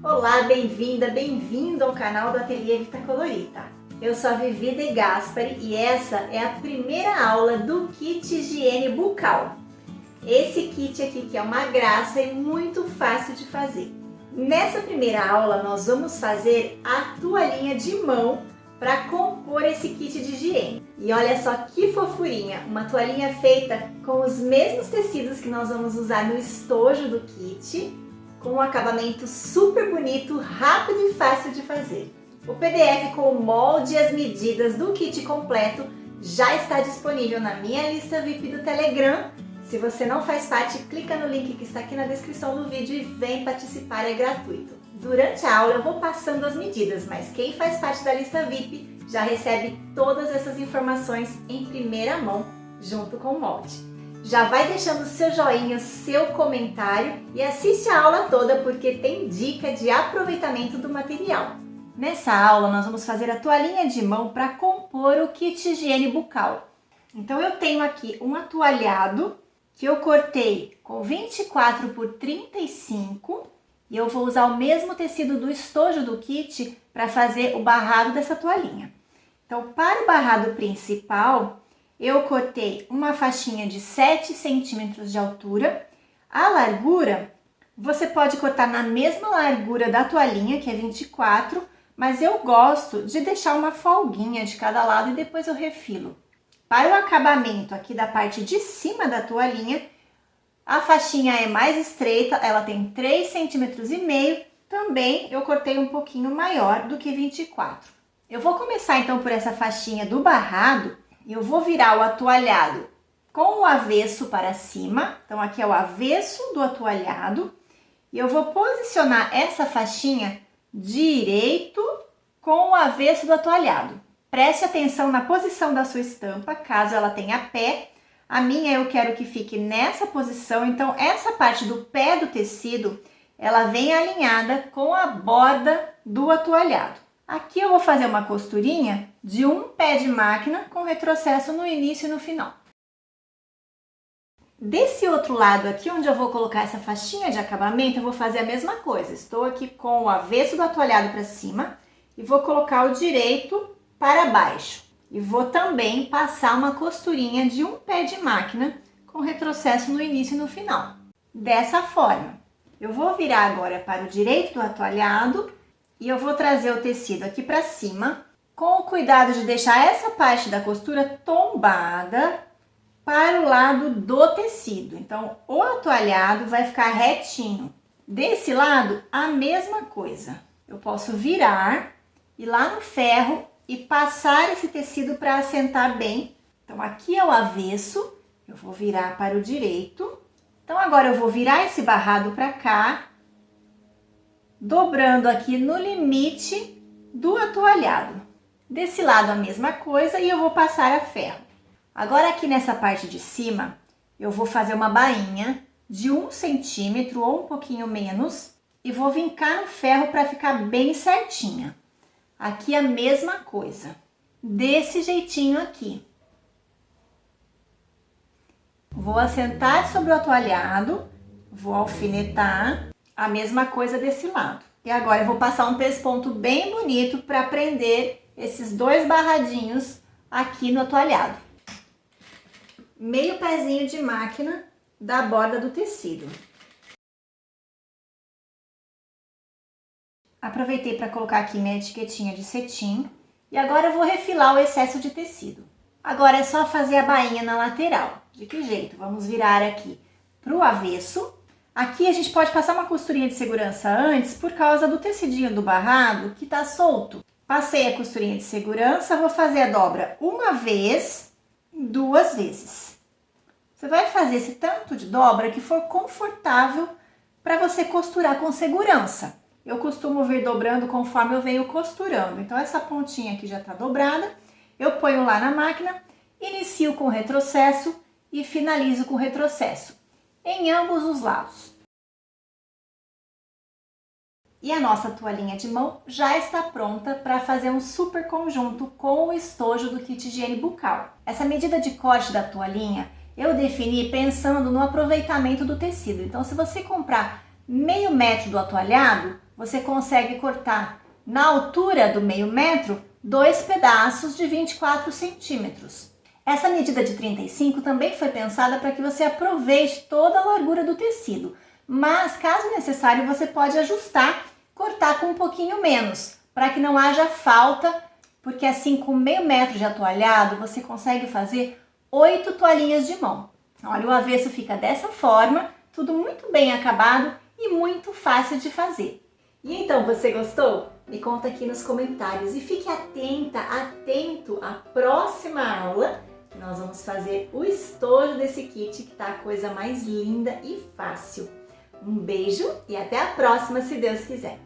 Olá, bem-vinda, bem-vindo ao canal do Ateliê Vita Colorita. Eu sou a Vivi De Gaspari e essa é a primeira aula do kit higiene bucal. Esse kit aqui que é uma graça e muito fácil de fazer. Nessa primeira aula nós vamos fazer a toalhinha de mão para compor esse kit de higiene. E olha só que fofurinha, uma toalhinha feita com os mesmos tecidos que nós vamos usar no estojo do kit, com um acabamento super bonito, rápido e fácil de fazer. O PDF com o molde e as medidas do kit completo já está disponível na minha lista VIP do Telegram. Se você não faz parte, clica no link que está aqui na descrição do vídeo e vem participar, é gratuito. Durante a aula eu vou passando as medidas, mas quem faz parte da lista VIP já recebe todas essas informações em primeira mão, junto com o molde. Já vai deixando seu joinha, seu comentário e assiste a aula toda porque tem dica de aproveitamento do material. Nessa aula nós vamos fazer a toalhinha de mão para compor o kit higiene bucal. Então eu tenho aqui um atualhado que eu cortei com 24 por 35 e eu vou usar o mesmo tecido do estojo do kit para fazer o barrado dessa toalhinha. Então para o barrado principal eu cortei uma faixinha de 7 centímetros de altura. A largura, você pode cortar na mesma largura da toalhinha, que é 24, mas eu gosto de deixar uma folguinha de cada lado e depois eu refilo. Para o acabamento aqui da parte de cima da toalhinha, a faixinha é mais estreita, ela tem 3,5 centímetros. Também eu cortei um pouquinho maior do que 24. Eu vou começar então por essa faixinha do barrado. Eu vou virar o atualhado com o avesso para cima. Então, aqui é o avesso do atualhado. E eu vou posicionar essa faixinha direito com o avesso do atualhado. Preste atenção na posição da sua estampa, caso ela tenha pé. A minha eu quero que fique nessa posição. Então, essa parte do pé do tecido, ela vem alinhada com a borda do atualhado. Aqui eu vou fazer uma costurinha de um pé de máquina com retrocesso no início e no final. Desse outro lado aqui, onde eu vou colocar essa faixinha de acabamento, eu vou fazer a mesma coisa. Estou aqui com o avesso do atualhado para cima e vou colocar o direito para baixo. E vou também passar uma costurinha de um pé de máquina com retrocesso no início e no final. Dessa forma, eu vou virar agora para o direito do atualhado e eu vou trazer o tecido aqui para cima, com o cuidado de deixar essa parte da costura tombada para o lado do tecido. Então, o atualhado vai ficar retinho. Desse lado, a mesma coisa. Eu posso virar, ir lá no ferro e passar esse tecido para assentar bem. Então, aqui é o avesso, eu vou virar para o direito. Então, agora eu vou virar esse barrado para cá, dobrando aqui no limite do atualhado. Desse lado a mesma coisa e eu vou passar a ferro. Agora aqui nessa parte de cima, eu vou fazer uma bainha de 1 centímetro ou um pouquinho menos e vou vincar no ferro para ficar bem certinha. Aqui a mesma coisa, desse jeitinho aqui. Vou assentar sobre o atualhado, vou alfinetar. A mesma coisa desse lado. E agora eu vou passar um pesponto bem bonito para prender esses dois barradinhos aqui no atualhado. Meio pezinho de máquina da borda do tecido. Aproveitei para colocar aqui minha etiquetinha de cetim. E agora eu vou refilar o excesso de tecido. Agora é só fazer a bainha na lateral. De que jeito? Vamos virar aqui para o avesso. Aqui a gente pode passar uma costurinha de segurança antes por causa do tecidinho do barrado que tá solto. Passei a costurinha de segurança, vou fazer a dobra uma vez, 2 vezes. Você vai fazer esse tanto de dobra que for confortável para você costurar com segurança. Eu costumo vir dobrando conforme eu venho costurando. Então essa pontinha aqui já tá dobrada, eu ponho lá na máquina, inicio com retrocesso e finalizo com retrocesso em ambos os lados. E a nossa toalhinha de mão já está pronta para fazer um super conjunto com o estojo do kit higiene bucal. Essa medida de corte da toalhinha eu defini pensando no aproveitamento do tecido. Então, se você comprar meio metro do atualhado, você consegue cortar na altura do meio metro 2 pedaços de 24 centímetros. Essa medida de 35 também foi pensada para que você aproveite toda a largura do tecido, mas caso necessário você pode ajustar, cortar com um pouquinho menos, para que não haja falta, porque assim com meio metro de atoalhado você consegue fazer 8 toalhinhas de mão. Olha, o avesso fica dessa forma, tudo muito bem acabado e muito fácil de fazer. E então, você gostou? Me conta aqui nos comentários e fique atento à próxima aula, que nós vamos fazer o estojo desse kit, que tá a coisa mais linda e fácil. Um beijo e até a próxima, se Deus quiser!